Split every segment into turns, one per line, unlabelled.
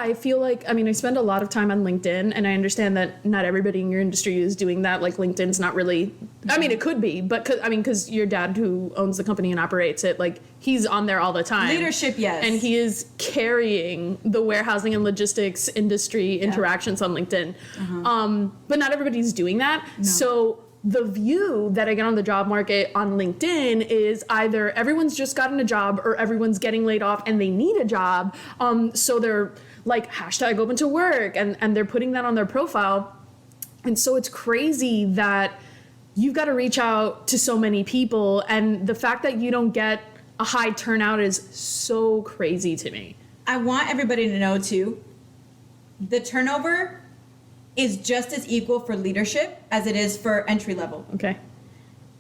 I feel like, I mean, I spend a lot of time on LinkedIn, and I understand that not everybody in your industry is doing that. Like, LinkedIn's not really, I mean, it could be, but because your dad who owns the company and operates it, like, he's on there all the time.
Leadership, yes.
And he is carrying the warehousing and logistics industry interactions on LinkedIn. But not everybody's doing that. No. So the view that I get on the job market on LinkedIn is either everyone's just gotten a job or everyone's getting laid off and they need a job. So they're like hashtag open to work and they're putting that on their profile. And so it's crazy that you've got to reach out to so many people. And the fact that you don't get a high turnout is so crazy to me.
I want everybody to know too, the turnover is just as equal for leadership as it is for entry level.
Okay.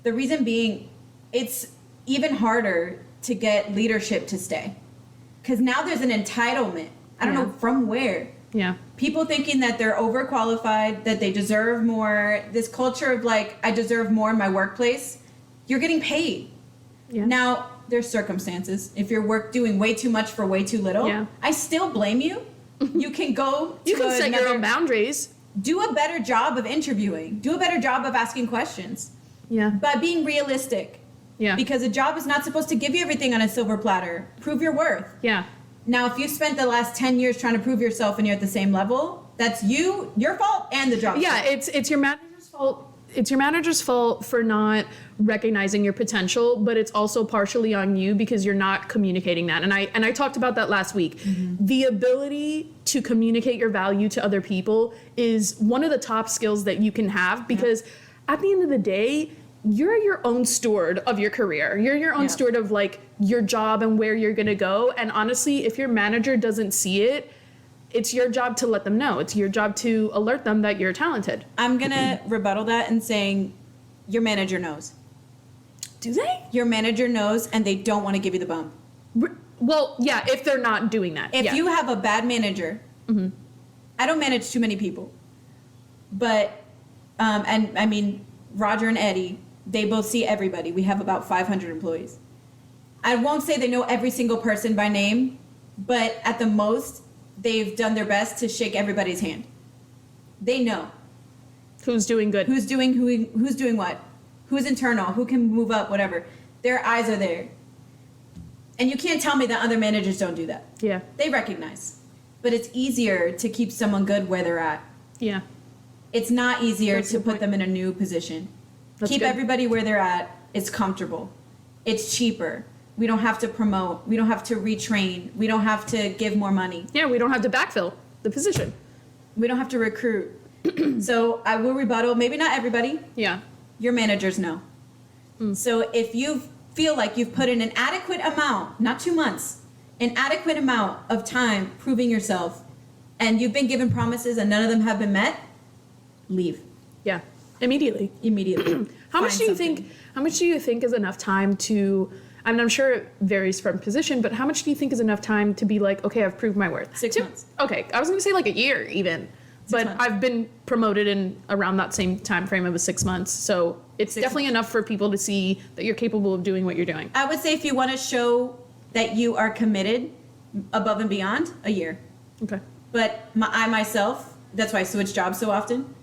The reason being, it's even harder to get leadership to stay. Because now there's an entitlement. I don't know from where.
Yeah.
People thinking that they're overqualified, that they deserve more. This culture of like, I deserve more in my workplace. You're getting paid. Yeah. Now, there's circumstances. If you're doing way too much for way too little, I still blame you. You can go to
You can set your own boundaries.
Do a better job of interviewing. Do a better job of asking questions.
Yeah.
By being realistic. Yeah. Because a job is not supposed to give you everything on a silver platter. Prove your worth.
Yeah.
Now, if you spent the last 10 years trying to prove yourself and you're at the same level, that's your fault and the job's fault.
It's your manager's fault. It's your manager's fault for not recognizing your potential, but it's also partially on you because you're not communicating that. And I talked about that last week. Mm-hmm. The ability to communicate your value to other people is one of the top skills that you can have because at the end of the day, you're your own steward of your career. You're your own steward of like your job and where you're going to go. And honestly, if your manager doesn't see it, it's your job to let them know. It's your job to alert them that you're talented.
I'm going to rebuttal that and saying your manager knows.
Do they?
Your manager knows and they don't want to give you the bump.
Well, yeah, if they're not doing that.
If you have a bad manager, I don't manage too many people. But, and I mean, Roger and Eddie, they both see everybody. We have about 500 employees. I won't say they know every single person by name, but at the most, they've done their best to shake everybody's hand. They know
who's doing good,
who's doing what, who's internal, who can move up, whatever. Their eyes are there. And you can't tell me that other managers don't do that.
Yeah.
They recognize. But it's easier to keep someone good where they're at.
Yeah.
It's not easier to put them in a new position. Keep everybody where they're at. It's comfortable. It's cheaper. We don't have to promote. We don't have to retrain. We don't have to give more money.
Yeah, we don't have to backfill the position.
We don't have to recruit. So I will rebuttal. Maybe not everybody.
Yeah.
Your managers know. So if you feel like you've put in an adequate amount, not 2 months, an adequate amount of time proving yourself, and you've been given promises and none of them have been met, leave.
Yeah. Immediately. How much do you think is enough time to, I mean, I'm sure it varies from position, but how much do you think is enough time to be like, okay, I've proved my worth?
6 months.
Okay. I was going to say like a year even, but I've been promoted in around that same time frame of 6 months. So it's definitely enough for people to see that you're capable of doing what you're doing.
I would say if you want to show that you are committed above and beyond, a year.
Okay.
But I myself, that's why I switch jobs so often.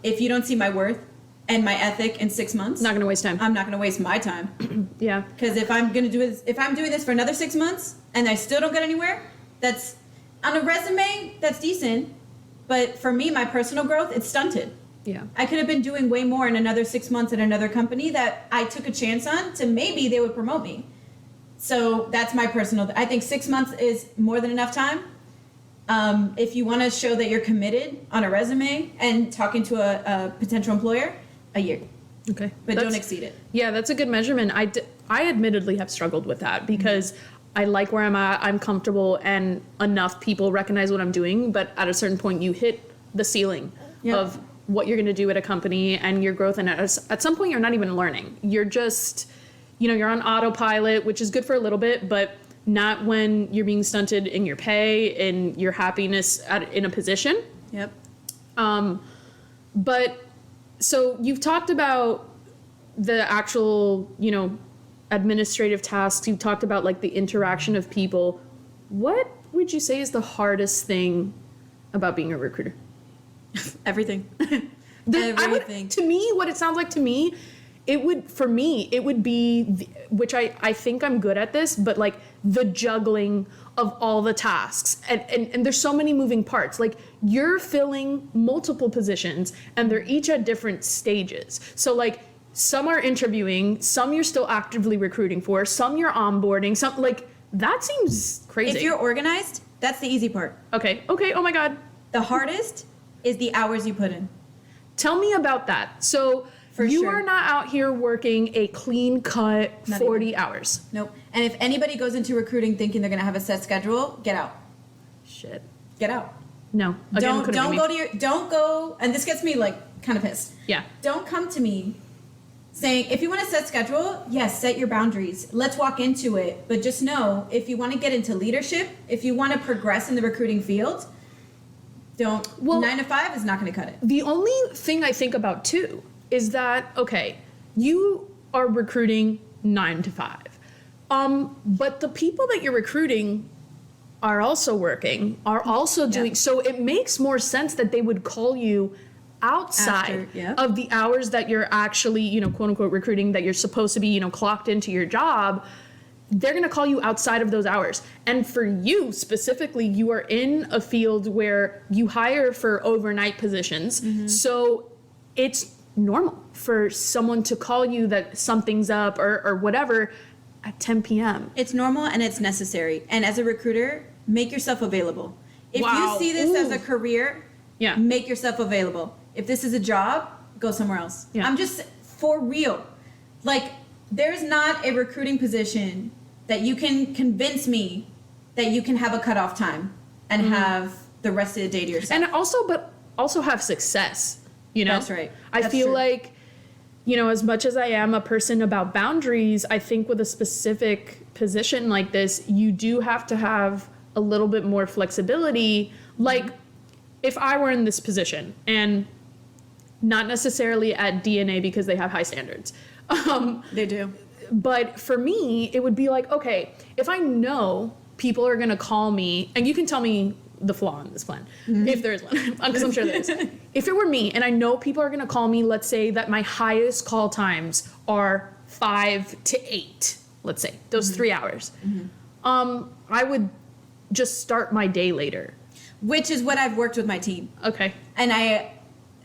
If you don't see my worth and my ethic in 6 months,
not going to waste time.
I'm not going to waste my time.
Yeah.
Because if I'm doing this for another 6 months and I still don't get anywhere, that's on a resume, that's decent. But for me, my personal growth, it's stunted.
Yeah.
I could have been doing way more in another 6 months at another company that I took a chance on to maybe they would promote me. So that's my personal, I think 6 months is more than enough time. If you want to show that you're committed on a resume and talking to a potential employer, a year.
Okay.
But don't exceed it.
Yeah, that's a good measurement. I admittedly have struggled with that because I like where I'm at, I'm comfortable, and enough people recognize what I'm doing, but at a certain point you hit the ceiling of what you're going to do at a company and your growth, and at some point you're not even learning. You're just, you're on autopilot, which is good for a little bit, but not when you're being stunted in your pay and your happiness in a position.
Yep.
But so you've talked about the actual, administrative tasks. You've talked about like the interaction of people. What would you say is the hardest thing about being a recruiter?
Everything.
Everything. To me, what it sounds like to me, it would be, which I think I'm good at this, but like the juggling of all the tasks. And there's so many moving parts. Like you're filling multiple positions and they're each at different stages. So like some are interviewing, some you're still actively recruiting for, some you're onboarding, some like that seems crazy.
If you're organized, that's the easy part.
Okay. Oh my God.
The hardest is the hours you put in.
Tell me about that. So you are not out here working a clean cut 40 hours.
Nope. And if anybody goes into recruiting thinking they're going to have a set schedule, get out.
Shit.
Get out.
No.
Again, don't go, and this gets me like kind of pissed.
Yeah.
Don't come to me saying, if you want to set schedule, yes, set your boundaries. Let's walk into it. But just know, if you want to get into leadership, if you want to progress in the recruiting field, 9 to 5 is not going to cut it.
The only thing I think about too is that, okay, you are recruiting 9 to 5. But the people that you're recruiting are also working, are also doing, so it makes more sense that they would call you outside of the hours that you're actually, you know, quote unquote recruiting, that you're supposed to be, you know, clocked into your job. They're going to call you outside of those hours. And for you specifically, you are in a field where you hire for overnight positions. Mm-hmm. So it's normal for someone to call you that something's up or whatever at 10 p.m.
It's normal and it's necessary. And as a recruiter, make yourself available. If you see this as a career, make yourself available. If this is a job, go somewhere else. Yeah. I'm just for real. Like, there's not a recruiting position that you can convince me that you can have a cutoff time and have the rest of the day to yourself.
And also have success, you know?
That's right.
I feel like, you know, as much as I am a person about boundaries, I think with a specific position like this, you do have to have a little bit more flexibility. Like, if I were in this position, and not necessarily at DNA because they have high standards.
They do.
But for me, it would be like, okay, if I know people are going to call me, and you can tell me the flaw in this plan, if there is one, because I'm sure there is. If it were me, and I know people are going to call me, let's say that my highest call times are 5 to 8, let's say, those 3 hours, I would just start my day later.
Which is what I've worked with my team.
Okay.
And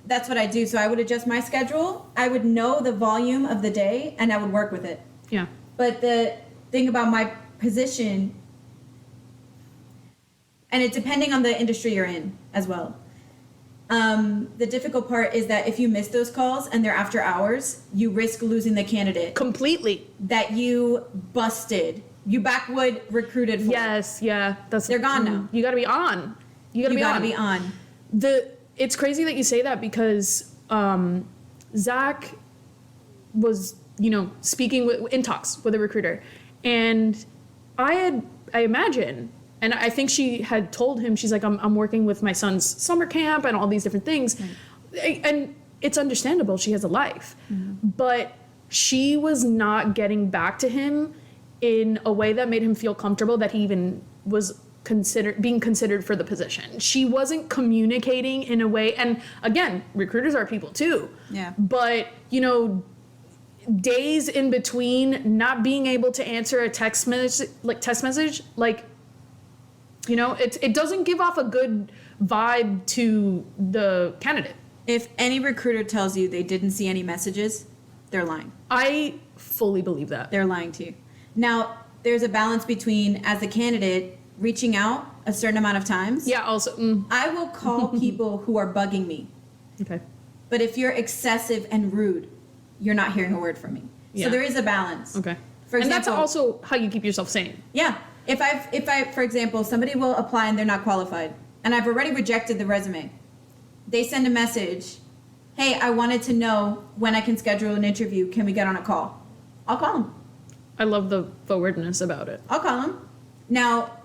that's what I do. So I would adjust my schedule. I would know the volume of the day and I would work with it.
Yeah.
But the thing about my position, and it's depending on the industry you're in as well. The difficult part is that if you miss those calls and they're after hours, you risk losing the candidate.
Completely.
That you be recruited for.
Yes, yeah.
They're gone now.
You gotta be on. You gotta be on. It's crazy that you say that because Zach was, you know, speaking in talks with a recruiter, and I imagine, and I think she had told him, she's like, I'm working with my son's summer camp and all these different things, and it's understandable, she has a life, but she was not getting back to him in a way that made him feel comfortable that he even was being considered for the position. She wasn't communicating in a way, and again, recruiters are people too.
Yeah.
But, you know, days in between not being able to answer a text message, like, you know, it doesn't give off a good vibe to the candidate.
If any recruiter tells you they didn't see any messages, they're lying.
I fully believe that.
They're lying to you. Now, there's a balance between, as a candidate, reaching out a certain amount of times.
Yeah, also.
I will call people who are bugging me.
Okay.
But if you're excessive and rude, you're not hearing a word from me. Yeah. So there is a balance.
Okay.
For example,
and that's also how you keep yourself sane.
Yeah. If I, for example, somebody will apply and they're not qualified, and I've already rejected the resume, they send a message, hey, I wanted to know when I can schedule an interview. Can we get on a call? I'll call them.
I love the forwardness about it.
I'll call them. Now,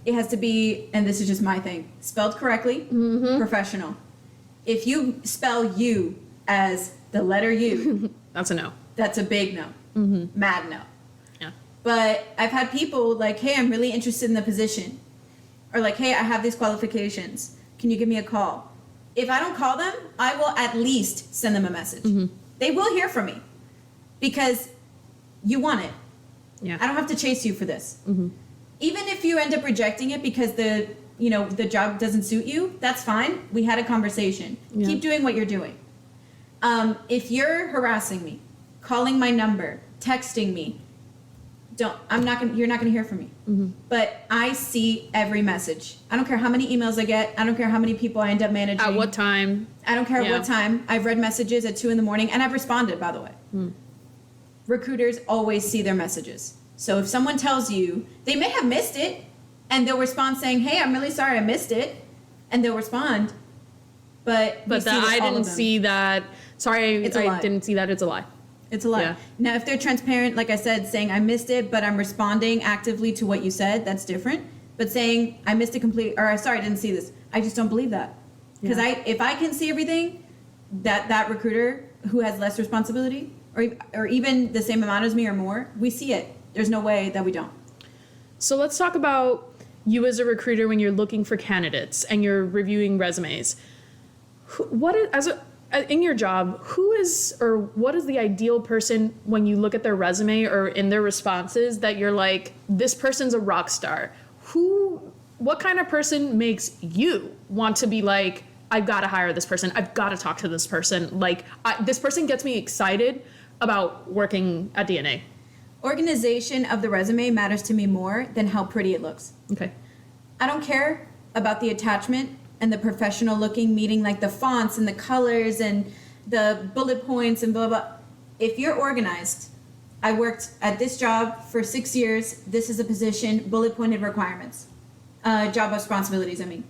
it has to be, and this is just my thing, spelled correctly, professional. If you spell you as the letter U,
that's a no.
That's a big no. Mad no.
Yeah.
But I've had people like, hey, I'm really interested in the position. or like, hey, I have these qualifications. Can you give me a call? If I don't call them, I will at least send them a message. They will hear from me because you want it.
Yeah.
I don't have to chase you for this. Even if you end up rejecting it because the job doesn't suit you, that's fine. We had a conversation.
Yeah.
Keep doing what you're doing. If you're harassing me, calling my number, texting me, you're not gonna hear from me. But I see every message. I don't care how many emails I get. I don't care how many people I end up managing.
At what time?
I don't care what time. I've read messages at 2 a.m, and I've responded, by the way. Recruiters always see their messages. So if someone tells you, they may have missed it, and they'll respond saying, hey, I'm really sorry I missed it, and they'll respond. But
I didn't see that. Sorry, I didn't see that. It's a lie.
It's a lie.
Yeah.
Now, if they're transparent, like I said, saying I missed it, but I'm responding actively to what you said, that's different. But saying I missed it completely, or sorry, I didn't see this, I just don't believe that. Because if I can see everything, that recruiter who has less responsibility, or even the same amount as me or more, we see it. There's no way that we don't.
So let's talk about you as a recruiter when you're looking for candidates and you're reviewing resumes. In your job, who is or what is the ideal person when you look at their resume or in their responses that you're like, this person's a rock star? What kind of person makes you want to be like, I've got to hire this person. I've got to talk to this person. Like, this person gets me excited about working at DNA.
Organization of the resume matters to me more than how pretty it looks.
Okay.
I don't care about the attachment and the professional looking, meaning like the fonts and the colors and the bullet points and blah, blah. If you're organized, I worked at this job for 6 years. This is a position, bullet pointed requirements, job responsibilities, I mean.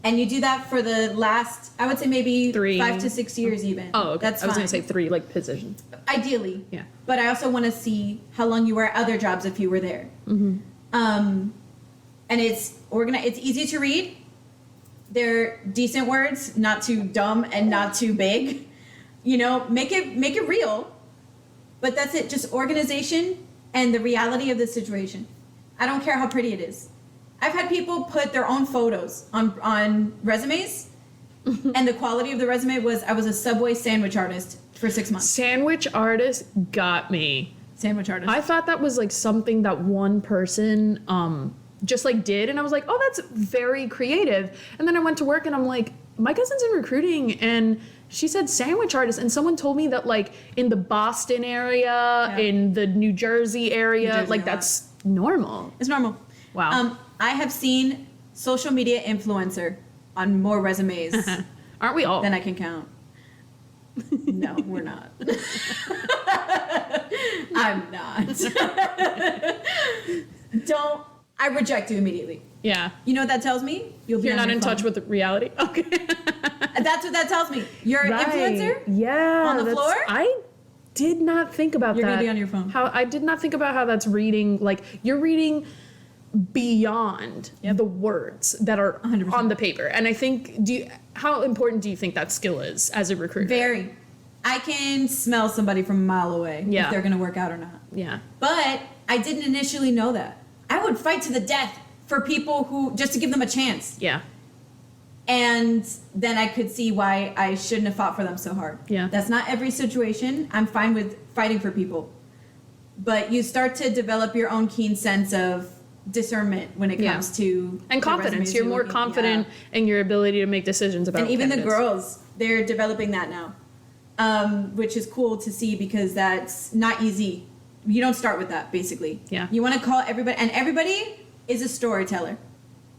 And you do that for the last, I would say maybe 5 to 6 years even.
Oh, okay.
That's fine.
I was going to say 3, like position.
Ideally.
Yeah.
But I also want to see how long you were at other jobs if you were there. And it's organized. It's easy to read. They're decent words, not too dumb and not too big. Make it real. But that's it. Just organization and the reality of the situation. I don't care how pretty it is. I've had people put their own photos on resumes, and the quality of the resume was, I was a Subway sandwich artist for 6 months.
Sandwich artist got me.
Sandwich artist.
I thought that was like something that one person just like did, and I was like, oh, that's very creative. And then I went to work and I'm like, my cousin's in recruiting and she said sandwich artist, and someone told me that like in the Boston area, in the New Jersey area, like that's normal.
It's normal.
Wow.
I have seen social media influencer on more resumes
Aren't we all?
than I can count. No, we're not. I'm not. I reject you immediately.
Yeah.
You know what that tells me?
You're not in touch with reality? Okay.
That's what that tells me. You're an influencer?
Yeah.
On the floor?
I did not think about that.
You're going to be on your phone.
I did not think about how that's reading, like, you're reading beyond the words that are
100%.
on the paper. And I think, how important do you think that skill is as a recruiter?
Very. I can smell somebody from a mile away if they're going to work out or not.
Yeah.
But I didn't initially know that. I would fight to the death for people who, just to give them a chance.
Yeah.
And then I could see why I shouldn't have fought for them so hard.
Yeah.
That's not every situation. I'm fine with fighting for people. But you start to develop your own keen sense of discernment when it comes to
and confidence. You're more confident in your ability to make decisions about.
And even
candidates.
the girls, they're developing that now, which is cool to see because that's not easy. You don't start with that, basically.
Yeah.
You want to call everybody, and everybody is a storyteller.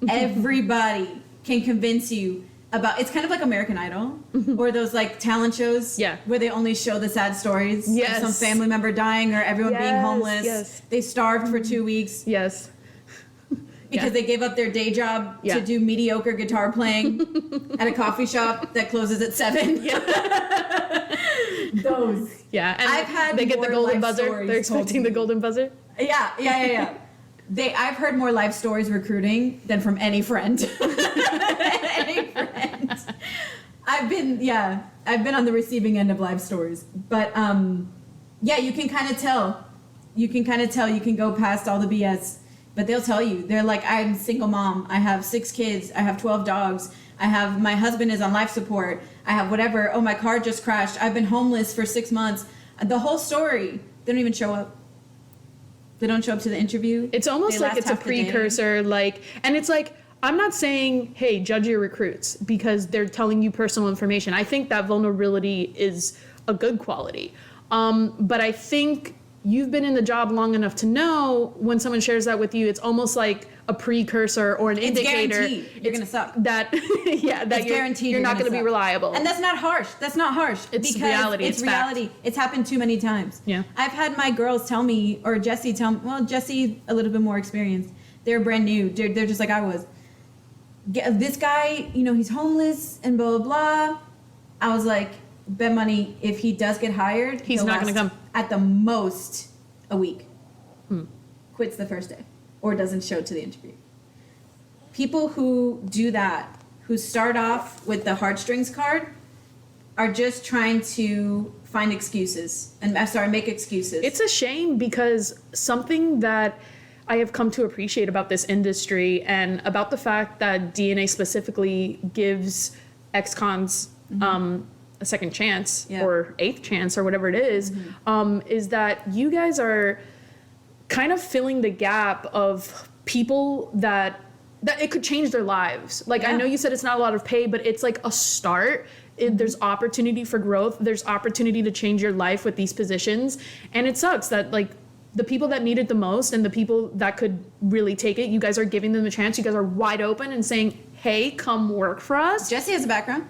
Everybody can convince you about. It's kind of like American Idol or those like talent shows.
Yeah.
Where they only show the sad stories.
Yes.
Of some family member dying or everyone being homeless.
Yes.
They starved for 2 weeks.
Yes.
Because they gave up their day job to do mediocre guitar playing at a coffee shop that closes at 7.
Yeah.
Those.
Yeah. And
I've had
they get the
more
golden
life
buzzer.
stories
They're expecting the golden buzzer.
Yeah. I've heard more life stories recruiting than from any friend. Any friend. I've been on the receiving end of life stories. But you can kind of tell. You can go past all the BS. But they'll tell you, they're like, I'm a single mom. I have 6 kids. I have 12 dogs. My husband is on life support. I have whatever. Oh, my car just crashed. I've been homeless for 6 months. The whole story. They don't even show up. They don't show up to the interview.
It's almost like it's a precursor, and it's like, I'm not saying, hey, judge your recruits because they're telling you personal information. I think that vulnerability is a good quality. But I think you've been in the job long enough to know when someone shares that with you, it's almost like a precursor or an indicator.
Guaranteed you're going to suck.
That, that you're not going to be reliable.
And that's not harsh. That's not harsh.
It's reality.
It's reality. Fact. It's happened too many times.
Yeah.
I've had my girls tell me, or Jessie tell me, well, Jessie a little bit more experienced. They're brand new. They're just like I was. This guy, he's homeless and blah, blah, blah. I was like, bet money if he does get hired,
he's not going to come.
At the most a week. Quits the first day or doesn't show to the interview. People who do that, who start off with the heartstrings card, are just trying to find excuses make excuses.
It's a shame because something that I have come to appreciate about this industry and about the fact that DNA specifically gives ex-cons a second chance or 8th chance or whatever it is that you guys are kind of filling the gap of people that it could change their lives. I know you said it's not a lot of pay, but it's like a start. There's opportunity for growth. There's opportunity to change your life with these positions. And it sucks that the people that need it the most and the people that could really take it, you guys are giving them a chance. You guys are wide open and saying, hey, come work for us.
Jesse has a background.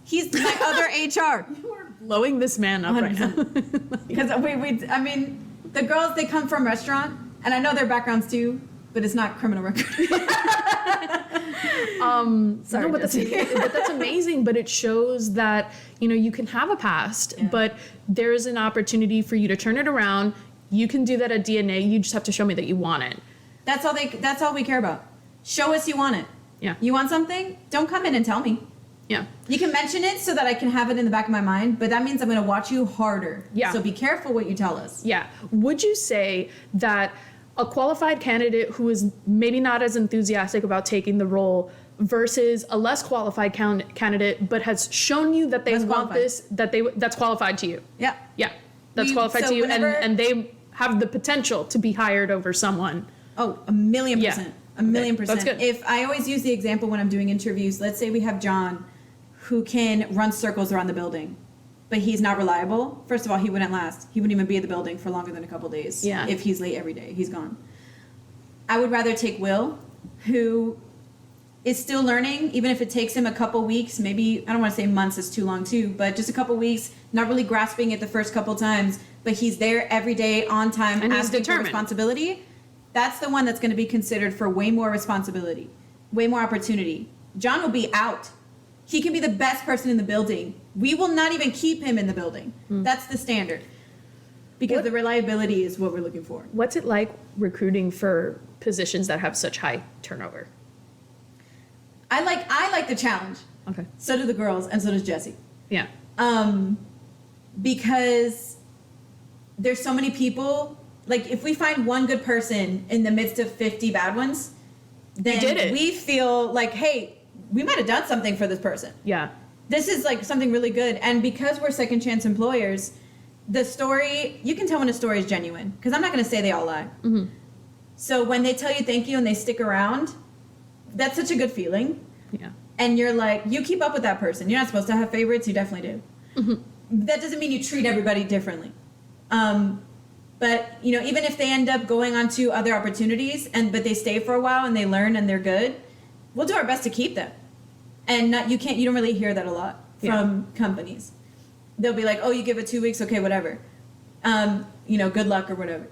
He's my other HR.
You are blowing this man up 100%. Right now.
Because the girls, they come from restaurant, and I know their backgrounds too, but it's not criminal record.
Sorry, but that's amazing. But it shows that, you can have a past, but there is an opportunity for you to turn it around. You can do that at DNA. You just have to show me that you want it.
That's all we care about. Show us you want it.
Yeah.
You want something? Don't come in and tell me.
Yeah.
You can mention it so that I can have it in the back of my mind, but that means I'm going to watch you harder.
Yeah.
So be careful what you tell us.
Yeah. Would you say that a qualified candidate who is maybe not as enthusiastic about taking the role versus a less qualified candidate but has shown you that they want this, that's qualified to you?
Yeah.
Yeah. That's qualified to you, and they have the potential to be hired over someone.
Oh, 1,000,000%.
Yeah.
1,000,000%.
That's good.
If I always use the example when I'm doing interviews, let's say we have John who can run circles around the building, but he's not reliable. First of all, he wouldn't last. He wouldn't even be at the building for longer than a couple days.
Yeah.
If he's late every day, he's gone. I would rather take Will, who is still learning, even if it takes him a couple weeks, maybe, I don't want to say months, is too long too, but just a couple weeks, not really grasping it the first couple times, but he's there every day on time,
and he's
asking for
determined.
Responsibility. That's the one that's going to be considered for way more responsibility, way more opportunity. John will be out. He can be the best person in the building. We will not even keep him in the building. That's the standard. Because the reliability is what we're looking for.
What's it like recruiting for positions that have such high turnover?
I like the challenge.
Okay.
So do the girls, and so does Jessie.
Yeah.
Because there's so many people. Like, if we find one good person in the midst of 50 bad ones, then we feel like, hey, we might have done something for this person.
Yeah.
This is like something really good. And because we're second chance employers, the story, you can tell when a story is genuine. Because I'm not going to say they all lie.
Mm-hmm.
So when they tell you thank you and they stick around, that's such a good feeling.
Yeah.
And you're like, you keep up with that person. You're not supposed to have favorites. You definitely do. Mm-hmm. That doesn't mean you treat everybody differently. But, even if they end up going on to other opportunities, but they stay for a while and they learn and they're good, we'll do our best to keep them. And you don't really hear that a lot from companies. They'll be like, oh, you give it 2 weeks, okay, whatever. Good luck or whatever.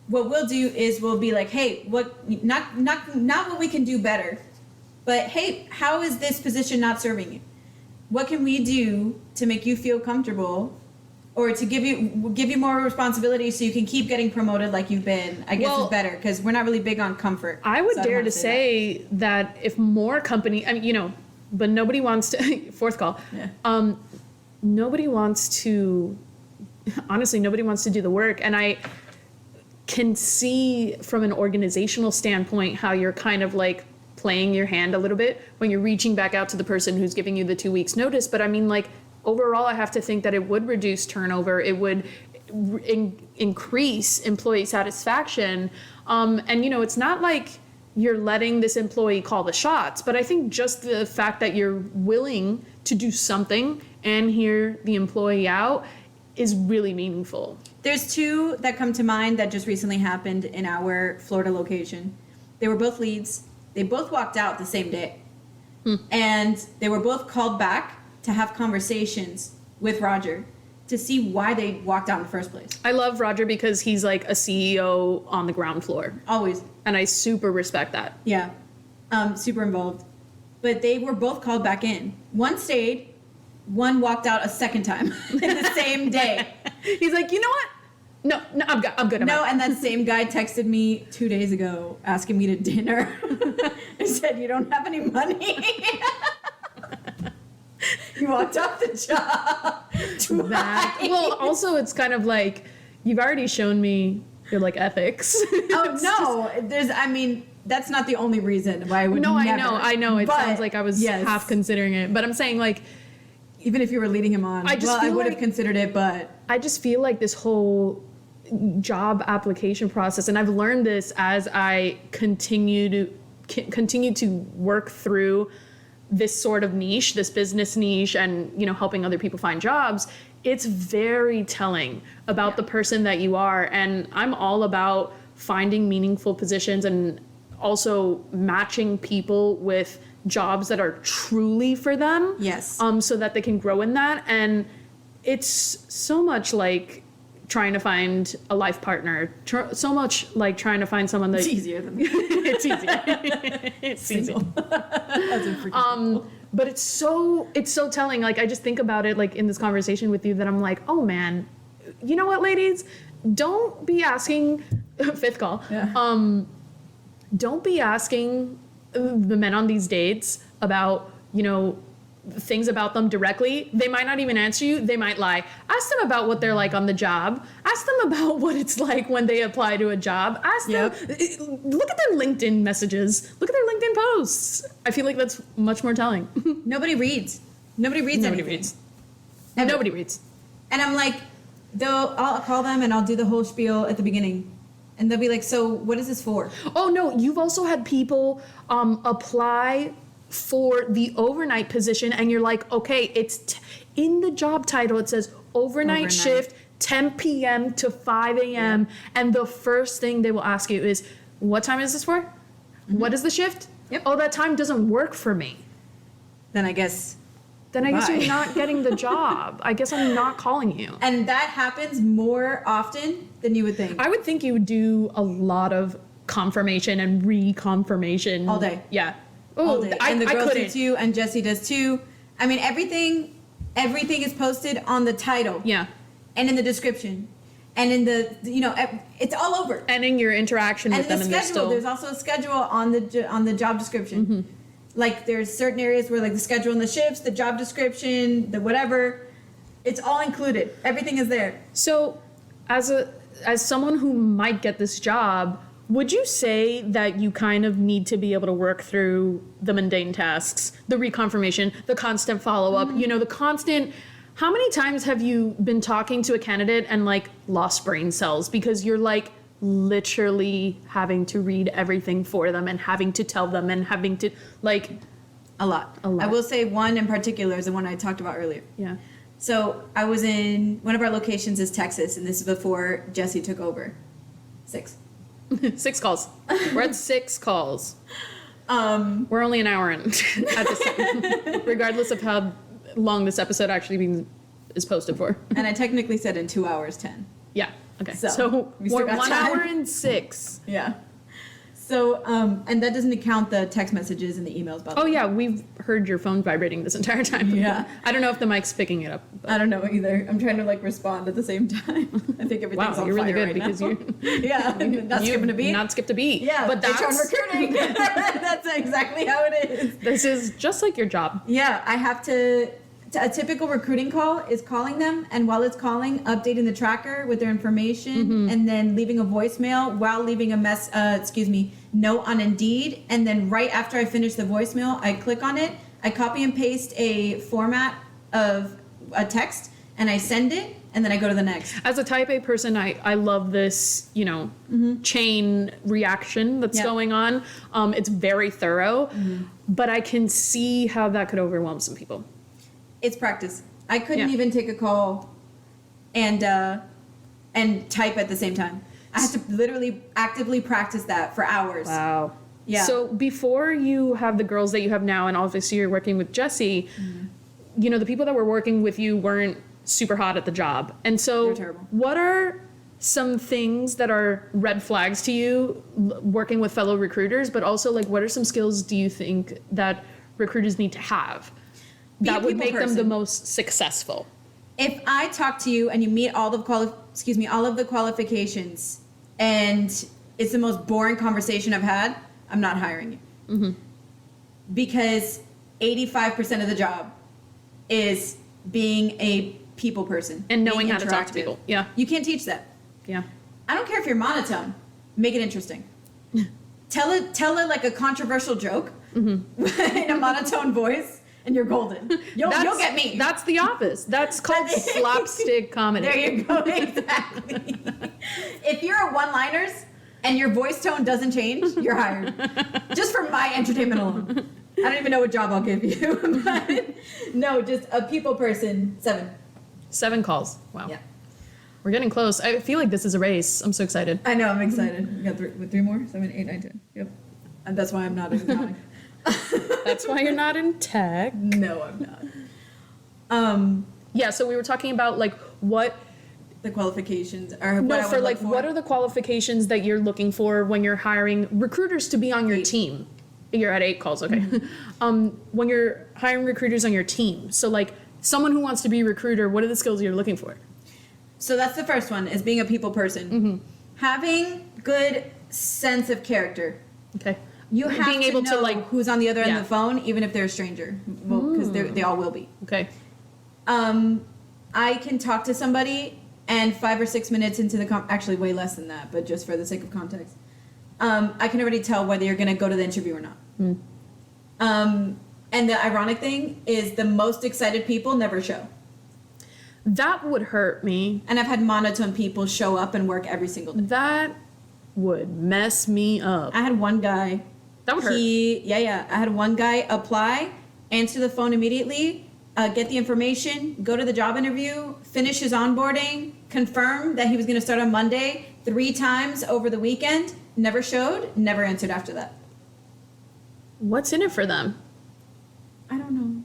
What we'll do is we'll be like, hey, not what we can do better, but hey, how is this position not serving you? What can we do to make you feel comfortable, or to give you more responsibility so you can keep getting promoted like you've been? I guess is better, because we're not really big on comfort.
I would dare to say that if more company, but nobody wants to, fourth call. Yeah. Nobody wants to do the work. And can see from an organizational standpoint how you're kind of like playing your hand a little bit when you're reaching back out to the person who's giving you the 2 weeks notice. But I mean, like, overall, I have to think that it would reduce turnover. It would increase employee satisfaction. And, you know, it's not like you're letting this employee call the shots, but I think just the fact that you're willing to do something and hear the employee out is really meaningful.
There's two that come to mind that just recently happened in our Florida location. They were both leads. They both walked out the same day. And they were both called back to have conversations with Roger to see why they walked out in the first place.
I love Roger because he's like a CEO on the ground floor.
Always.
And I super respect that.
Yeah. Super involved. But they were both called back in. One stayed, one walked out a second time in the same day.
He's like, you know what? No, I'm good.
No, and that same guy texted me 2 days ago asking me to dinner. He said, you don't have any money. You walked off the job.
Well, also, it's kind of like, you've already shown me your, like, ethics.
Oh, no. That's not the only reason why I would never.
I know. It sounds like I was half considering it. But I'm saying, like,
even if you were leading him on, I would have considered it, but
I just feel like this whole job application process, and I've learned this as I continue to work through this sort of niche, this business niche, and, you know, helping other people find jobs. It's very telling about the person that you are. And I'm all about finding meaningful positions and also matching people with jobs that are truly for them.
Yes.
So that they can grow in that. And it's so much like trying to find a life partner, so much like trying to find someone that...
It's easier than that.
It's easier. It's easy.
That's a freaking
but it's so telling. Like, I just think about it, like, in this conversation with you, that I'm like, oh man, you know what, ladies? Don't be asking, fifth call, don't be asking the men on these dates about, you know, things about them directly. They might not even answer you. They might lie. Ask them about what they're like on the job. Ask them about what it's like when they apply to a job. Ask them, look at their LinkedIn messages. Look at their LinkedIn posts. I feel like that's much more telling.
Nobody reads. Nobody reads anything.
Nobody reads.
And I'm like, I'll call them and I'll do the whole spiel at the beginning. And they'll be like, so what is this for?
Oh, no. You've also had people apply for the overnight position, and you're like, okay, it's in the job title, it says overnight shift, 10 p.m. to 5 a.m. And the first thing they will ask you is, what time is this for? Mm-hmm. What is the shift?
Yep.
Oh, that time doesn't work for me.
Then I guess
you're not getting the job. I guess I'm not calling you.
And that happens more often than you would think.
I would think you would do a lot of confirmation and reconfirmation.
All day.
Yeah.
All day. And the girls do too, and Jesse does too. I mean, everything is posted on the title.
Yeah.
And in the description. And in the, you know, it's all over.
And in your interaction with them.
And the schedule, there's also a schedule on the job description. Mm-hmm. Like, there's certain areas where, like, the schedule and the shifts, the job description, the whatever, it's all included. Everything is there.
So, as someone who might get this job, would you say that you kind of need to be able to work through the mundane tasks, the reconfirmation, the constant follow-up, you know, the constant... How many times have you been talking to a candidate and, like, lost brain cells because you're, like, literally having to read everything for them and having to tell them and having to, like...
A lot. I will say one in particular is the one I talked about earlier.
Yeah.
So I was in... One of our locations is Texas, and this is before Jesse took over. 6
calls. We're at 6 calls. We're only an hour in at this time, regardless of how long this episode actually is posted for.
And I technically said in 2 hours 10.
Yeah. Okay. So we're 1 hour and 6.
Yeah. So, and that doesn't count the text messages and the emails. By the way.
Yeah, we've heard your phone vibrating this entire time.
Yeah.
I don't know if the mic's picking it up.
But. I don't know either. I'm trying to, like, respond at the time. I think everything's on fire.
Wow, you're really good
right
because
now. Not skipping a beat.
Not skipped a beat.
Yeah,
but that's
recruiting. That's exactly how it is.
This is just like your job.
Yeah, I have to. A typical recruiting call is calling them, and while it's calling, updating the tracker with their information, and then leaving a voicemail while leaving a note on Indeed. And then right after I finish the voicemail, I click on it, I copy and paste a format of a text, and I send it, and then I go to the next.
As a type A person, I love this, chain reaction that's going on. It's very thorough, but I can see how that could overwhelm some people.
It's practice. I couldn't even take a call and type at the same time. I had to literally actively practice that for hours.
Wow.
Yeah.
So before you have the girls that you have now, and obviously you're working with Jessie, the people that were working with you weren't super hot at the job. And so
They're terrible.
What are some things that are red flags to you working with fellow recruiters, but also like what are some skills do you think that recruiters need to have that would make them the most successful?
If I talk to you and you meet all of the qualifications, and it's the most boring conversation I've had, I'm not hiring you. Because 85% of the job is being a people person
and knowing how to talk to people. Yeah.
You can't teach that.
Yeah.
I don't care if you're monotone. Make it interesting. Tell it like a controversial joke in a monotone voice, and you're golden. You'll get me.
That's The Office. That's called slapstick comedy.
There you go. Exactly. If you're a one-liners and your voice tone doesn't change, you're hired. Just for my entertainment alone. I don't even know what job I'll give you. But no, just a people person.
7 calls. Wow.
Yeah.
We're getting close. I feel like this is a race. I'm so excited.
I know, I'm excited. We got 3 more? 7, 8, 9, 10. Yep. And that's why I'm not in accounting.
That's why you're not in tech.
No, I'm not.
Yeah, so we were talking about like what
the qualifications are.
What are the qualifications that you're looking for when you're hiring recruiters to be on your team? You're at 8 calls, okay. When you're hiring recruiters on your team, so like someone who wants to be a recruiter, what are the skills you're looking for?
So that's the first one, is being a people person. Having good sense of character.
Okay.
You have
being
to
able
know
to like
who's on the other end of the phone, even if they're a stranger. Well, because they all will be.
Okay.
I can talk to somebody, and 5 or 6 minutes into the actually way less than that, but just for the sake of context, I can already tell whether you're going to go to the interview or not. And the ironic thing is the most excited people never show.
That would hurt me.
And I've had monotone people show up and work every single day.
That would mess me up.
I had one guy.
That would hurt.
I had one guy apply, answer the phone immediately, get the information, go to the job interview, finish his onboarding, confirm that he was going to start on Monday 3 times over the weekend, never showed, never answered after that.
What's in it for them?
I don't know.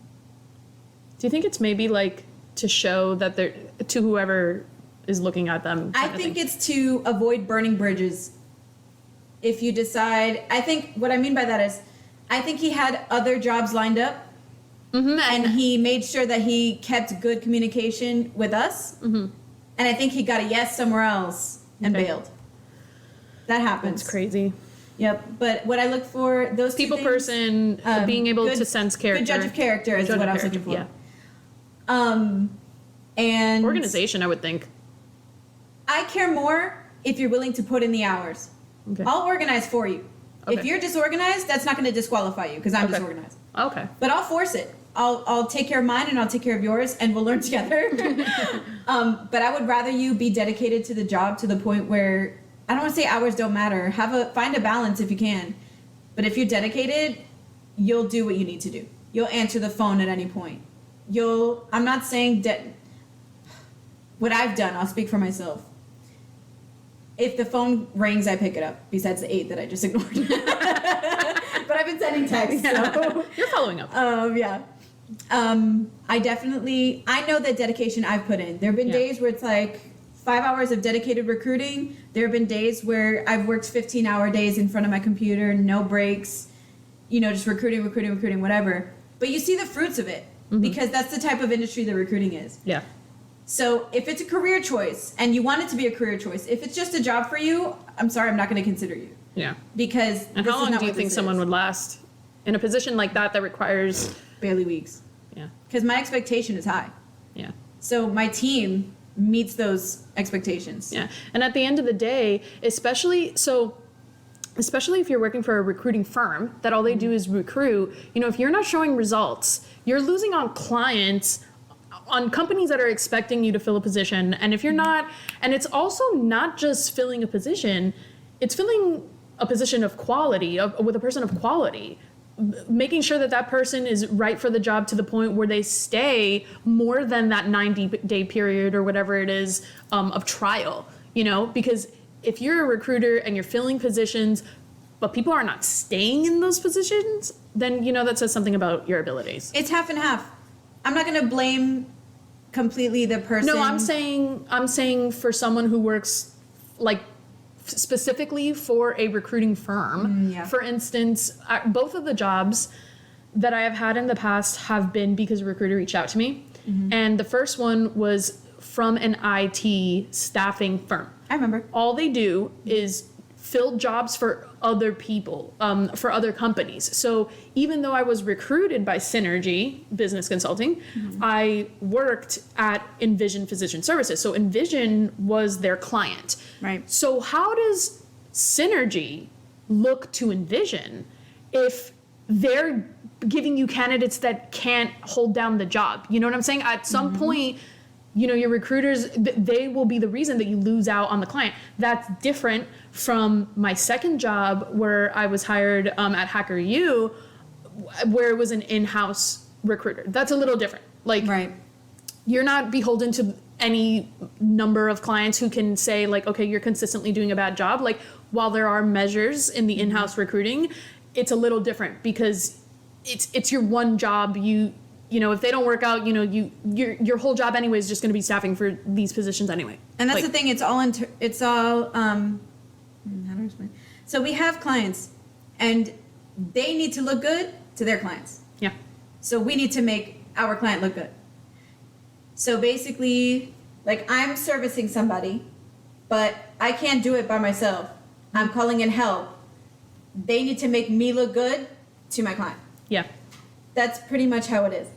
Do you think it's maybe like to show that they're to whoever is looking at them?
I think it's to avoid burning bridges. If you decide, I think what I mean by that is, I think he had other jobs lined up, and he made sure that he kept good communication with us, and I think he got a yes somewhere else and bailed. That happens.
That's crazy.
Yep, but what I look for, those
people
two things,
person, being able to sense character.
Good judge of character is what I was looking for.
Yeah.
And
organization, I would think.
I care more if you're willing to put in the hours.
Okay.
I'll organize for you.
Okay.
If you're disorganized, that's not going to disqualify you because I'm disorganized.
Okay.
But I'll force it. I'll take care of mine and I'll take care of yours and we'll learn together. But I would rather you be dedicated to the job to the point where, I don't want to say hours don't matter. Find a balance if you can. But if you're dedicated, you'll do what you need to do. You'll answer the phone at any point. I'm not saying what I've done, I'll speak for myself. If the phone rings, I pick it up, besides the 8 that I just ignored. But I've been sending texts, so.
You're following up.
Yeah. I know the dedication I've put in. There have been days where it's like 5 hours of dedicated recruiting. There have been days where I've worked 15-hour days in front of my computer, no breaks, just recruiting, whatever. But you see the fruits of it because that's the type of industry that recruiting is.
Yeah.
So if it's a career choice and you want it to be a career choice, if it's just a job for you, I'm sorry, I'm not going to consider you.
Yeah.
Because
and how long do you think someone would last in a position like that requires
barely weeks?
Yeah.
Because my expectation is high.
Yeah.
So my team meets those expectations.
Yeah. And at the end of the day, especially if you're working for a recruiting firm that all they do is recruit, if you're not showing results, you're losing on clients, on companies that are expecting you to fill a position. And if you're not, and it's also not just filling a position, it's filling a position of quality, with a person of quality, making sure that person is right for the job to the point where they stay more than that 90-day period or whatever it is of trial, because if you're a recruiter and you're filling positions, but people are not staying in those positions, then, that says something about your abilities.
It's half and half. I'm not going to blame completely the person.
No, I'm saying for someone who works like specifically for a recruiting firm.
Yeah.
For instance, both of the jobs that I have had in the past have been because a recruiter reached out to me. Mm-hmm. And the first one was from an IT staffing firm.
I remember.
All they do is fill jobs for other people, for other companies. So even though I was recruited by Synergy Business Consulting, mm-hmm. I worked at Envision Physician Services. So Envision was their client.
Right.
So how does Synergy look to Envision if they're giving you candidates that can't hold down the job? You know what I'm saying? At some mm-hmm. point, your recruiters, they will be the reason that you lose out on the client. That's different from my second job where I was hired at HackerU, where it was an in-house recruiter. That's a little different. Like,
right.
You're not beholden to any number of clients who can say, like, okay, you're consistently doing a bad job. Like, while there are measures in the in-house recruiting, it's a little different because it's your one job. If they don't work out, your whole job anyway is just going to be staffing for these positions anyway.
And that's the thing. It's all how do I explain? So we have clients, and they need to look good to their clients.
Yeah.
So we need to make our client look good. So basically, like, I'm servicing somebody, but I can't do it by myself. I'm calling in help. They need to make me look good to my client.
Yeah.
That's pretty much how it is.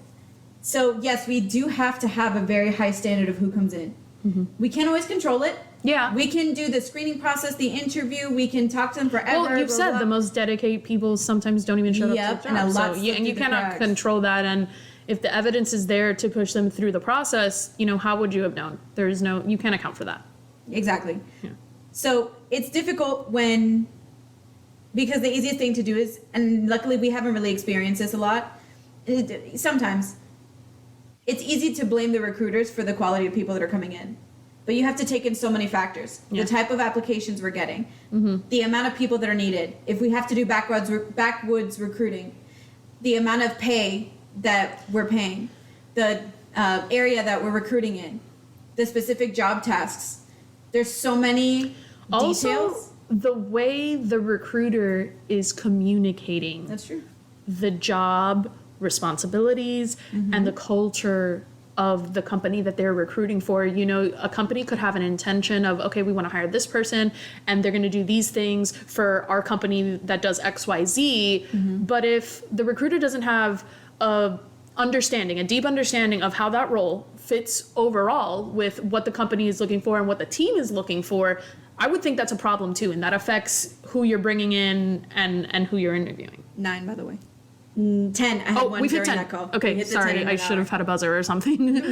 So yes, we do have to have a very high standard of who comes in. Mm-hmm. We can't always control it.
Yeah.
We can do the screening process, the interview. We can talk to them forever.
Well, you've said the most dedicated people sometimes don't even show up to the job.
And a lot
and you cannot control that. And if the evidence is there to push them through the process, how would you have known? You can't account for that.
Exactly.
Yeah.
So it's difficult because the easiest thing to do is, and luckily we haven't really experienced this a lot, sometimes it's easy to blame the recruiters for the quality of people that are coming in. But you have to take in so many factors. Yeah. The type of applications we're getting, mm-hmm. the amount of people that are needed, if we have to do backwoods recruiting, the amount of pay that we're paying, the area that we're recruiting in, the specific job tasks. There's so many details.
Also, the way the recruiter is communicating.
That's true.
The job responsibilities mm-hmm. and the culture of the company that they're recruiting for. A company could have an intention of, okay, we want to hire this person and they're going to do these things for our company that does XYZ. Mm-hmm. But if the recruiter doesn't have a deep understanding of how that role fits overall with what the company is looking for and what the team is looking for, I would think that's a problem too. And that affects who you're bringing in and who you're interviewing.
9, by the the way. 10. I had one
we've hit
during
10.
That call.
Okay, sorry. I should have had a buzzer or something.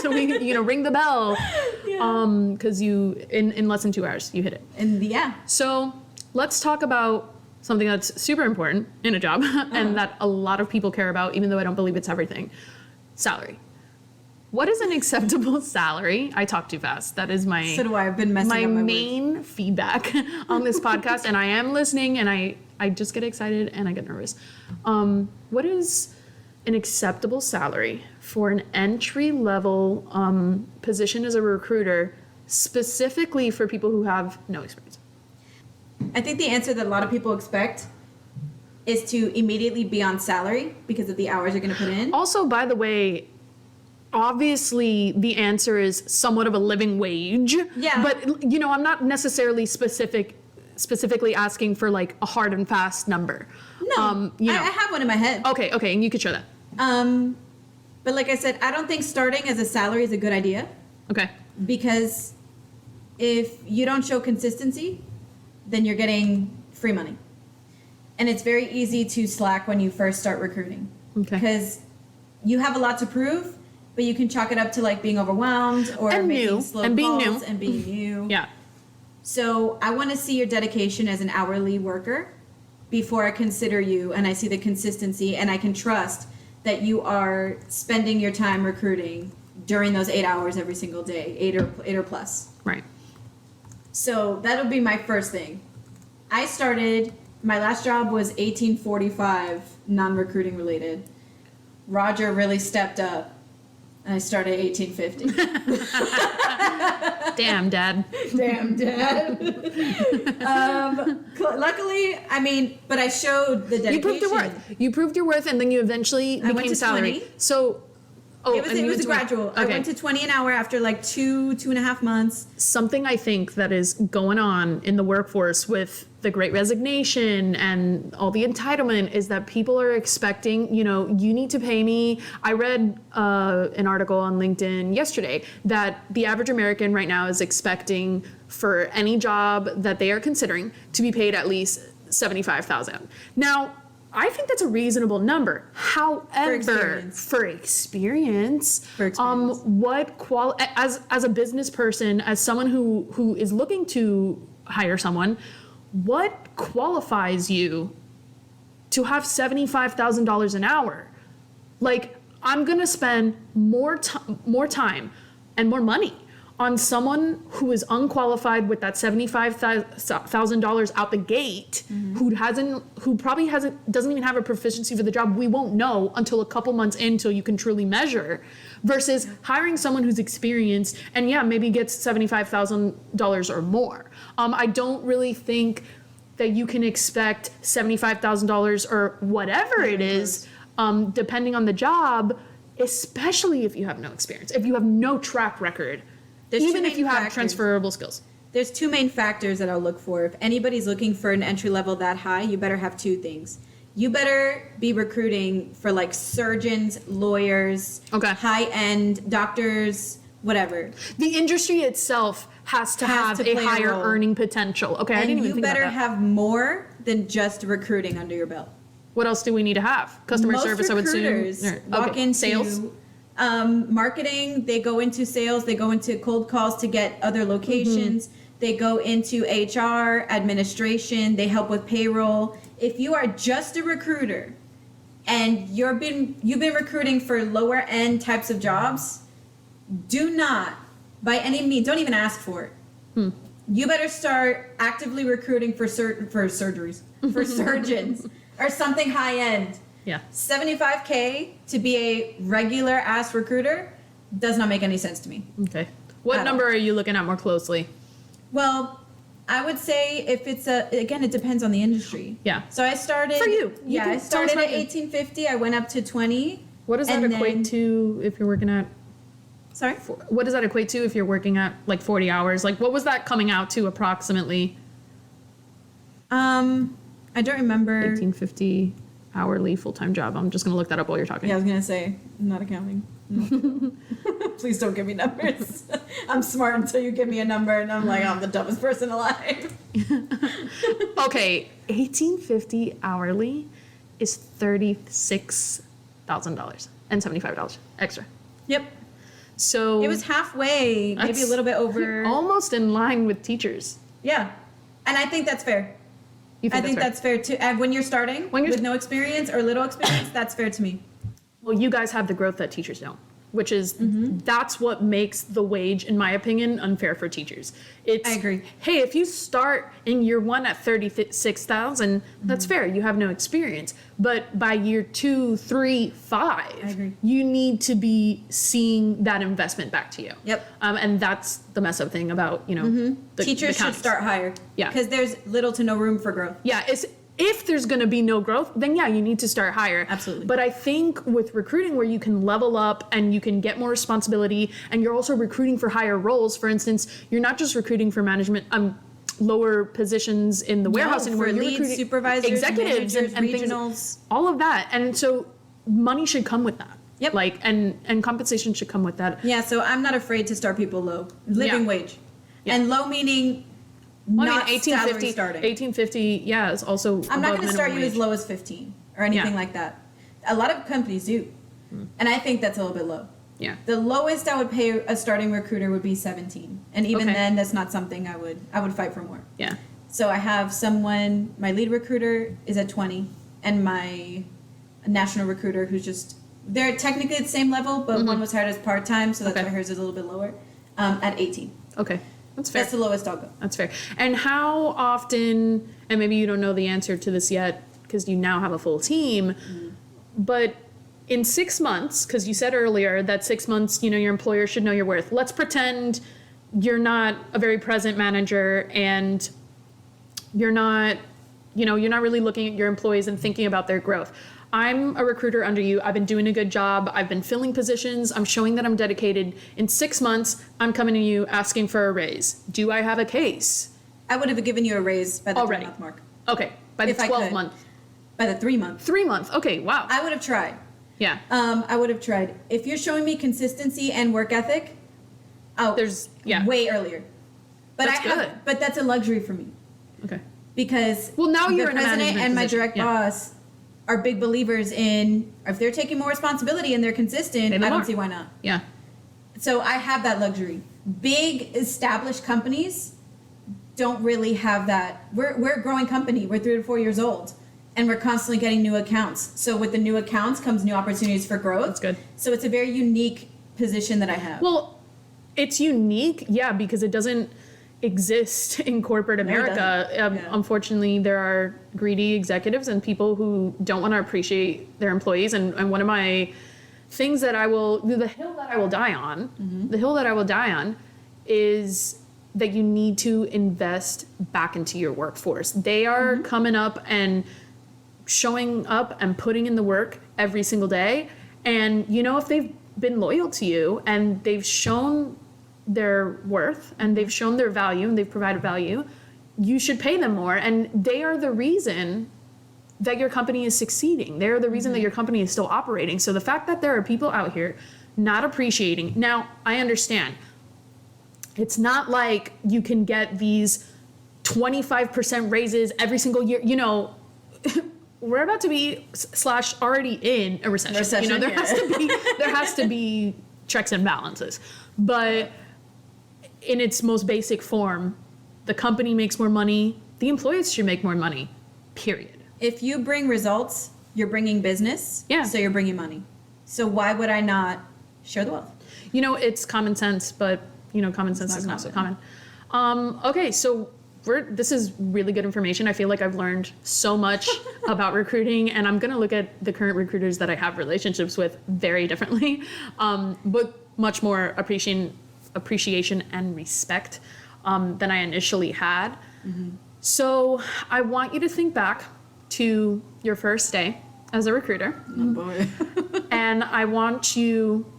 So we ring the bell. Yeah. Because in less than 2 hours, you hit it.
And yeah.
So let's talk about something that's super important in a job and that a lot of people care about, even though I don't believe it's everything. Salary. What is an acceptable salary? I talk too fast. That is my...
So do I. I've been messing up my
main
words.
Feedback on this podcast, and I am listening, and I just get excited and I get nervous. What is an acceptable salary for an entry-level position as a recruiter, specifically for people who have no experience?
I think the answer that a lot of people expect is to immediately be on salary because of the hours you're going to put in.
Also, by the way, obviously the answer is somewhat of a living wage.
Yeah.
But, I'm not necessarily specifically asking for like a hard and fast number.
No, I have one in my head.
Okay, and you could share that.
But like I said, I don't think starting as a salary is a good idea.
Okay.
Because if you don't show consistency, then you're getting free money. And it's very easy to slack when you first start recruiting.
Okay.
Because you have a lot to prove, but you can chalk it up to like being overwhelmed or
And
making
new.
slow
And being
calls
new.
and being new.
Yeah.
So I want to see your dedication as an hourly worker before I consider you, and I see the consistency, and I can trust that you are spending your time recruiting during those 8 hours every single day, eight or plus.
Right.
So that'll be my first thing. I started, my last job was 1845, non-recruiting related. Roger really stepped up, and I started 1850.
Damn, Dad.
Damn, Dad. Luckily, I mean, but I showed the dedication.
You proved your worth. You proved your worth, and then you eventually
I went
became
to
salary.
20.
So,
It was a gradual.
Okay.
I went to 20 an hour after like two and a half months.
Something I think that is going on in the workforce with the Great Resignation and all the entitlement is that people are expecting, you need to pay me. I read an article on LinkedIn yesterday that the average American right now is expecting for any job that they are considering to be paid at least $75,000. Now, I think that's a reasonable number. However, for experience, as a business person, as someone who is looking to hire someone, what qualifies you to have $75,000 an hour? Like, I'm gonna spend more time and more money on someone who is unqualified with that $75,000 out the gate, who probably doesn't even have a proficiency for the job. We won't know until a couple months in, till you can truly measure, versus hiring someone who's experienced and maybe gets $75,000 or more. I don't really think that you can expect $75,000 or whatever it is, depending on the job, especially if you have no experience, if you have no track record. Even if you have transferable skills.
There's two main factors that I'll look for. If anybody's looking for an entry level that high, you better have two things. You better be recruiting for like surgeons, lawyers, high-end doctors, whatever.
The industry itself has to have a higher earning potential. Okay, I didn't even think about that.
And you better have more than just recruiting under your belt.
What else do we need to have? Customer service, I would assume.
Most recruiters walk into
sales.
Marketing, they go into sales, they go into cold calls to get other locations, they go into HR, administration, they help with payroll. If you are just a recruiter and you've been recruiting for lower end types of jobs, do not, by any means, don't even ask for it. You better start actively recruiting for surgeries, for surgeons, or something high end.
Yeah.
$75K to be a regular ass recruiter does not make any sense to me.
Okay. What number are you looking at more closely?
Well, I would say if it's again, it depends on the industry.
Yeah.
So I started.
For you.
I started at 1850. I went up to 20.
What does that equate to if you're working at?
Sorry?
What does that equate to if you're working at like 40 hours? Like, what was that coming out to approximately?
I don't remember.
1850. Hourly full-time job. I'm just gonna look that up while you're talking.
Yeah, I was gonna say, I'm not accounting. Please don't give me numbers. I'm smart until you give me a number, and I'm like, I'm the dumbest person alive.
Okay, $18.50 hourly is $36,000 and $75 extra.
Yep.
So
it was halfway, maybe a little bit over.
Almost in line with teachers.
Yeah, and I think that's fair. I think that's fair too. When you're starting with no experience or little experience, that's fair to me.
Well, you guys have the growth that teachers don't, which is that's what makes the wage, in my opinion, unfair for teachers. I
agree.
Hey, if you start in year one at $36,000, that's fair. You have no experience. But by year 2, 3, 5, you need to be seeing that investment back to you.
Yep.
And that's the mess up thing about the
teachers should start higher.
Yeah.
Because there's little to no room for growth.
Yeah. If there's going to be no growth, then you need to start higher.
Absolutely.
But I think with recruiting where you can level up and you can get more responsibility and you're also recruiting for higher roles, for instance, you're not just recruiting for management, lower positions in the warehousing,
for
where you're
leads,
recruiting
supervisors,
executives
managers,
and
regionals,
things, all of that. And so money should come with that.
Yep.
Like, and compensation should come with that.
Yeah, so I'm not afraid to start people low. Living wage.
Yeah.
And low meaning
Well,
not
I mean,
salary starting.
1850, yeah, is also
I'm not going to start you
wage.
as low as 15 or anything
Yeah.
like that. A lot of companies do. And I think that's a little bit low.
Yeah.
The lowest I would pay a starting recruiter would be 17. And even
Okay.
then, that's not something I would fight for more.
Yeah.
So I have someone, my lead recruiter is at 20, and my national recruiter who's just, they're technically at the same level, but one was hired as part-time, so that's
Okay.
why hers is a little bit lower, at 18.
Okay. That's fair.
That's the lowest I'll go.
That's fair. And how often, and maybe you don't know the answer to this yet because you now have a full team, but in 6 months, because you said earlier that 6 months, you know, your employer should know your worth. Let's pretend you're not a very present manager and you're not, you know, you're not really looking at your employees and thinking about their growth. I'm a recruiter under you. I've been doing a good job. I've been filling positions. I'm showing that I'm dedicated. In 6 months, I'm coming to you asking for a raise. Do I have a case?
I would have given you a raise by the
Already.
3-month mark.
Okay, by the
If I
12
could.
month.
By the 3-month.
3 month. Okay, wow.
I would have tried.
Yeah.
I would have tried. If you're showing me consistency and work ethic,
There's, yeah.
way earlier. But
That's good.
But that's a luxury for me
Okay.
because
Well, now you're
the
in a
president
management
and my
position.
direct
Yeah.
boss are big believers in if they're taking more responsibility and they're consistent.
Pay them
I don't
more.
see why not.
Yeah.
So I have that luxury. Big established companies don't really have that. We're a growing company. We're 3 to 4 years old, and we're constantly getting new accounts. So with the new accounts comes new opportunities for growth.
That's good.
So it's a very unique position that I have.
Well, it's unique, yeah, because it doesn't exist in corporate
No, it
America.
doesn't. Yeah.
Unfortunately, there are greedy executives and people who don't want to appreciate their employees. And one of my things that the hill that I will die on, the hill that I will die on is that you need to invest back into your workforce. They are coming up and showing up and putting in the work every single day. And, you know, if they've been loyal to you and they've shown their worth and they've shown their value and they've provided value, you should pay them more. And they are the reason that your company is succeeding. They're the reason that your company is still operating. So the fact that there are people out here not appreciating, now I understand. It's not like you can get these 25% raises every single year. You know, we're about to be / already in a recession. You know, there has to be checks and balances. But in its most basic form, the company makes more money. The employees should make more money. Period.
If you bring results, you're bringing business.
Yeah.
So you're bringing money. So why would I not share the wealth?
You know, it's common sense, but you know, common sense is not so common. Okay, so this is really good information. I feel like I've learned so much about recruiting, and I'm gonna look at the current recruiters that I have relationships with very differently, but much more appreciation and respect than I initially had. So I want you to think back to your first day as a recruiter.
Oh boy.
And I want you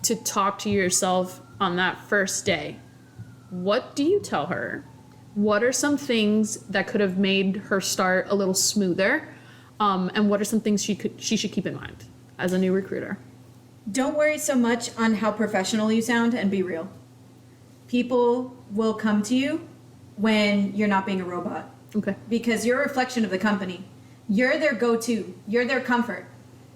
to talk to yourself on that first day. What do you tell her? What are some things that could have made her start a little smoother? And what are some things she should keep in mind as a new recruiter?
Don't worry so much on how professional you sound and be real. People will come to you when you're not being a robot.
Okay.
Because you're a reflection of the company. You're their go-to. You're their comfort.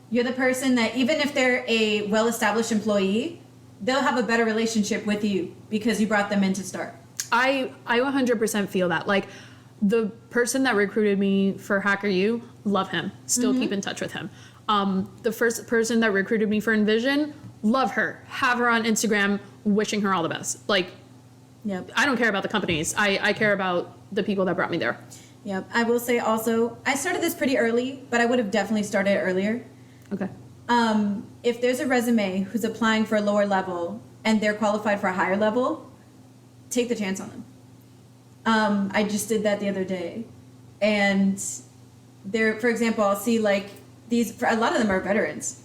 You're the person that even if they're a well-established employee, they'll have a better relationship with you because you brought them in to start.
I 100% feel that. Like, the person that recruited me for Hacker U, love him. Still keep in touch with him. The first person that recruited me for Envision, love her. Have her on Instagram, wishing her all the best. Like,
Yep.
I don't care about the companies. I care about the people that brought me there.
Yep. I will say also, I started this pretty early, but I would have definitely started earlier.
Okay.
If there's a resume who's applying for a lower level and they're qualified for a higher level, take the chance on them. I just did that the other day. And there, for example, I'll see like a lot of them are veterans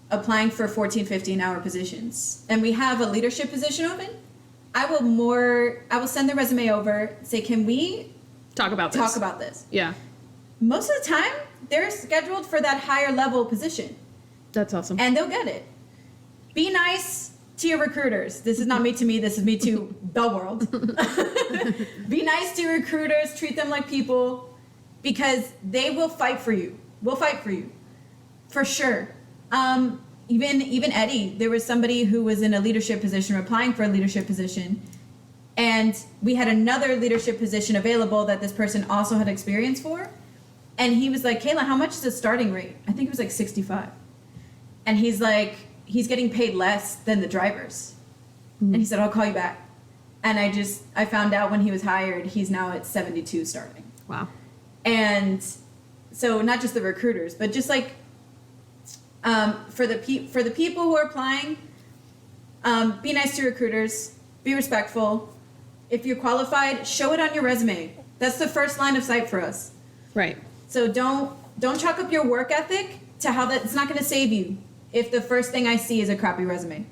applying for 14, 15-hour positions. And we have a leadership position open. I will send the resume over, say, can we
Talk about this.
this?
Yeah.
Most of the time, they're scheduled for that higher level position.
That's awesome.
And they'll get it. Be nice to your recruiters. This is not me to me, this is me to the world. Be nice to your recruiters, treat them like people, because they will fight for you. We'll fight for you. For sure. Even Eddie, there was somebody who was in a leadership position, applying for a leadership position, and we had another leadership position available that this person also had experience for, and he was like, Kayla, how much is the starting rate? I think it was like 65. And he's like, he's getting paid less than the drivers. And he said, I'll call you back. And I found out when he was hired, he's now at 72 starting.
Wow.
And so not just the recruiters, but just like for the people who are applying, be nice to recruiters, be respectful. If you're qualified, show it on your resume. That's the first line of sight for us.
Right.
So don't chalk up your work ethic to how it's not going to save you if the first thing I see is a crappy resume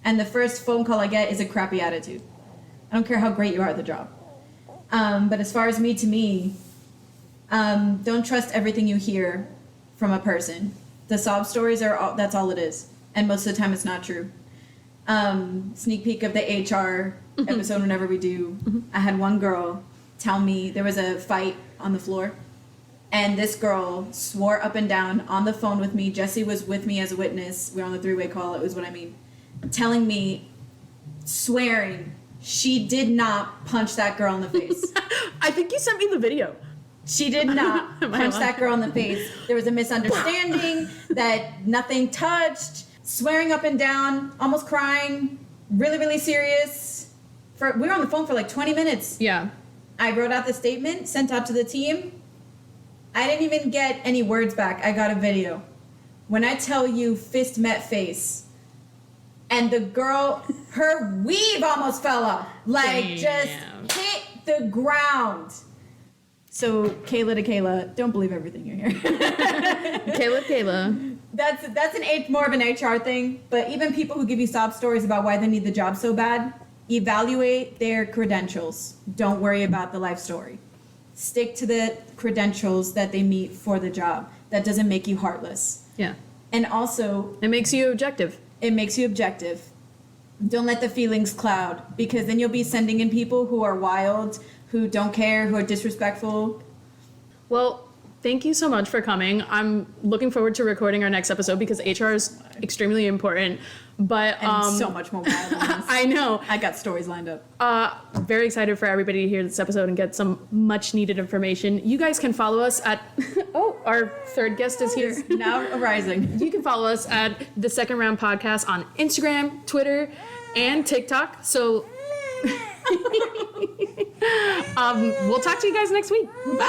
and the first phone call I get is a crappy attitude. I don't care how great you are at the job. But as far as me to me, don't trust everything you hear from a person. The sob stories that's all it is. And most of the time it's not true. Sneak peek of the HR episode whenever we do. I had one girl tell me there was a fight on the floor. And this girl swore up and down on the phone with me. Jesse was with me as a witness. We were on the three-way call. It was what I mean. Telling me, swearing, she did not punch that girl in the face.
I think you sent me the video.
She did not punch that girl in the face. There was a misunderstanding that nothing touched. Swearing up and down, almost crying, really, really serious. We were on the phone for like 20 minutes.
Yeah.
I wrote out the statement, sent out to the team. I didn't even get any words back. I got a video. When I tell you fist met face, and the girl, her weave almost fell off. Like, just hit the ground. So, Kayla to Kayla, don't believe everything you hear.
Kayla.
That's more of an HR thing. But even people who give you sob stories about why they need the job so bad, evaluate their credentials. Don't worry about the life story. Stick to the credentials that they meet for the job. That doesn't make you heartless.
Yeah.
And also,
It makes you objective.
it makes you objective. Don't let the feelings cloud, because then you'll be sending in people who are wild, who don't care, who are disrespectful.
Well, thank you so much for coming. I'm looking forward to recording our next episode because HR is extremely important. But
And so much more wild than this.
I know.
I got stories lined up.
Very excited for everybody to hear this episode and get some much needed information. You guys can follow us at our third guest is here.
Now arising.
You can follow us at the Second Round Podcast on Instagram, Twitter, and TikTok. So we'll talk to you guys next week. Bye.